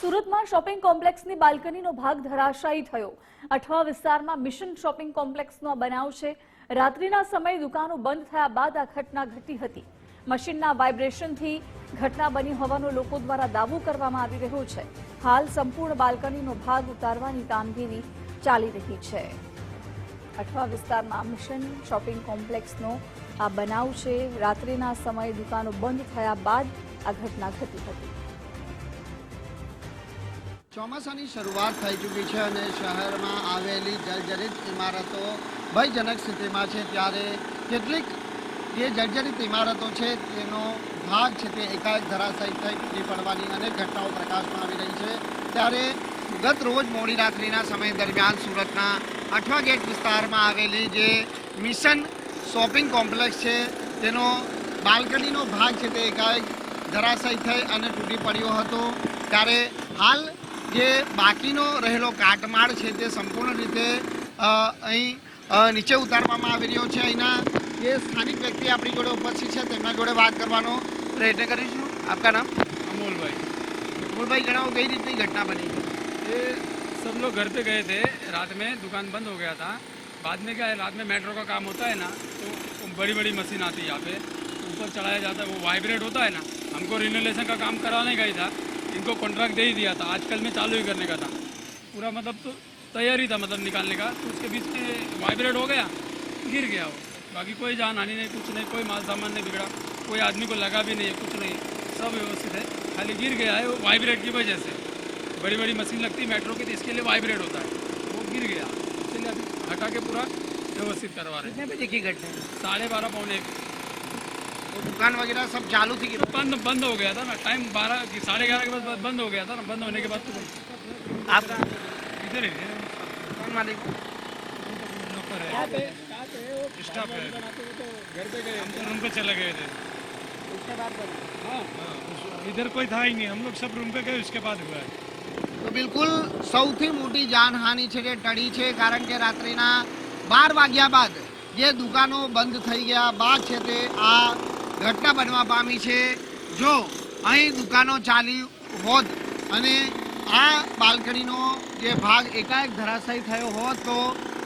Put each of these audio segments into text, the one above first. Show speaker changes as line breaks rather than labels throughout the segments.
સુરતમાં શોપિંગ કોમ્પ્લેક્સની બાલ્કનીનો ભાગ ધરાશાયી થયો। અઠવા વિસ્તારમાં મિશન શોપિંગ કોમ્પ્લેક્સનો બનાવ છે। રાત્રિના સમયે દુકાનો બંધ થયા બાદ આ ઘટના ઘટી હતી। મશીનના વાઇબ્રેશનથી ઘટના બની હોવાનો લોકો દ્વારા દાવો કરવામાં આવી રહ્યો છે। હાલ સંપૂર્ણ બાલ્કનીનો ભાગ ઉતારવાની કામગીરી ચાલી રહી છે। અઠવા વિસ્તારમાં મિશન શોપિંગ કોમ્પ્લેક્સનો આ બનાવ છે। રાત્રિના સમયે દુકાનો બંધ થયા બાદ આ ઘટના ઘટી હતી।
ચોમાસાની શરૂઆત થઈ ચૂકી છે અને શહેરમાં આવેલી જર્જરિત ઇમારતો ભયજનક સ્થિતિમાં છે। ત્યારે કેટલીક જે જર્જરિત ઇમારતો છે તેનો ભાગ છે તે એકાએક ધરાશાયી થઈ તૂટી પડવાની અનેક ઘટનાઓ પ્રકાશમાં આવી રહી છે। ત્યારે ગત રોજ મોડી રાત્રિના સમય દરમિયાન સુરતના અઠવા ગેટ વિસ્તારમાં આવેલી જે મિશન શોપિંગ કોમ્પ્લેક્સ છે તેનો બાલ્કનીનો ભાગ છે તે એકાએક ધરાશાયી થઈ અને તૂટી પડ્યો હતો। ત્યારે હાલ જે બાકીનો રહેલો કાટમાળ છે તે સંપૂર્ણ રીતે અહીં નીચે ઉતારવામાં આવી રહ્યો છે। અહીંના જે સ્થાનિક વ્યક્તિ આપણી જોડે ઉપસ્થિત છે તેમના જોડે વાત કરવાનો પ્રયત્ન કરીશું। આપકા નામ?
अमोल भाई।
अमोल भाई, जनाओ कई रीतनी घटना बनी?
ये सब लोग घर पे गए थे, रात में दुकान बंद हो गया था। बाद में क्या है, रात में मेट्रो का काम होता है ना, तो बड़ी बड़ी मशीन आती है यहाँ पे, ऊपर चढ़ाया जाता है, वो वाइब्रेट होता है ना। हमको रिनोवेशन का काम कराने का ही था, इनको कॉन्ट्रैक्ट दे ही दिया था, आजकल में चालू ही करने का था पूरा, मतलब तो तैयारी था मतलब निकालने का। तो उसके बीच में वाइब्रेट हो गया, गिर गया वो। बाकी कोई जान हानि नहीं, कुछ नहीं, कोई माल सामान नहीं बिगड़ा, कोई आदमी को लगा भी नहीं है, कुछ नहीं, सब व्यवस्थित है। खाली गिर गया है वो वाइब्रेट की वजह से। बड़ी बड़ी मशीन लगती है मेट्रो की, तो इसके लिए वाइब्रेट होता है, वो गिर गया, इसलिए अभी हटा के पूरा व्यवस्थित करवा रहे हैं।
कितने बजे की घटना है?
12:30 पौने 1।
तो दुकान वगैरह सब चालू थी कि
तो बंद हो गया था ना, टाइम 12 की 11:30 के बाद बंद हो गया था ना। बंद होने के बाद तो
आप
इधर ही
दुकान मालिक
स्टाफ है, घर पे गए, हम तो रूम पे चले गए थे।
उसके बाद
हाँ, इधर कोई था ही नहीं, हम लोग सब रूम पे गए, उसके बाद हुआ है।
તો બિલકુલ સૌથી મોટી જાનહાનિ છે તે ટળી છે, કારણ કે રાત્રિના 12 વાગ્યા બાદ જે દુકાનો બંધ થઈ ગયા બાદ છે તે આ ઘટના બનવા પામી છે। જો અહીં દુકાનો ચાલી હોત અને આ બાલ્કનીનો જે ભાગ એકાએક ધરાશાયી થયો હોત તો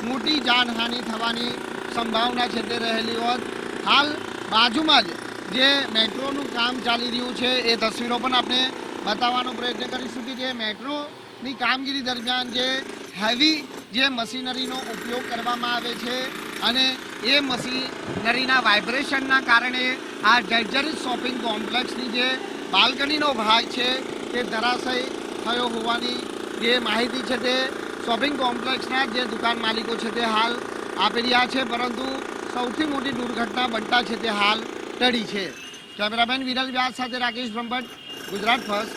મોટી જાનહાનિ થવાની સંભાવના છે તે રહેલી હોત। હાલ બાજુમાં જ જે મેટ્રોનું કામ ચાલી રહ્યું છે એ તસવીરો પણ આપણે બતાવવાનો પ્રયત્ન કરીશું કે જે મેટ્રોની કામગીરી દરમિયાન જે હેવી જે મશીનરીનો ઉપયોગ કરવામાં આવે છે અને એ મશીનરીના વાઇબ્રેશનના કારણે આ જર્જરિત શોપિંગ કોમ્પ્લેક્સની જે બાલ્કનીનો ભાગ છે તે ધરાશાયી થયો હોવાની જે માહિતી છે તે શોપિંગ કોમ્પ્લેક્સના જે દુકાન માલિકો છે તે હાલ આપી રહ્યા છે, પરંતુ સૌથી મોટી દુર્ઘટના બનતા છે તે હાલ ટળી છે। કેમેરામેન વિરલ વ્યાસ સાથે રાકેશ બ્રહ્મભટ્ટ, ગુજરાત ફર્સ્ટ।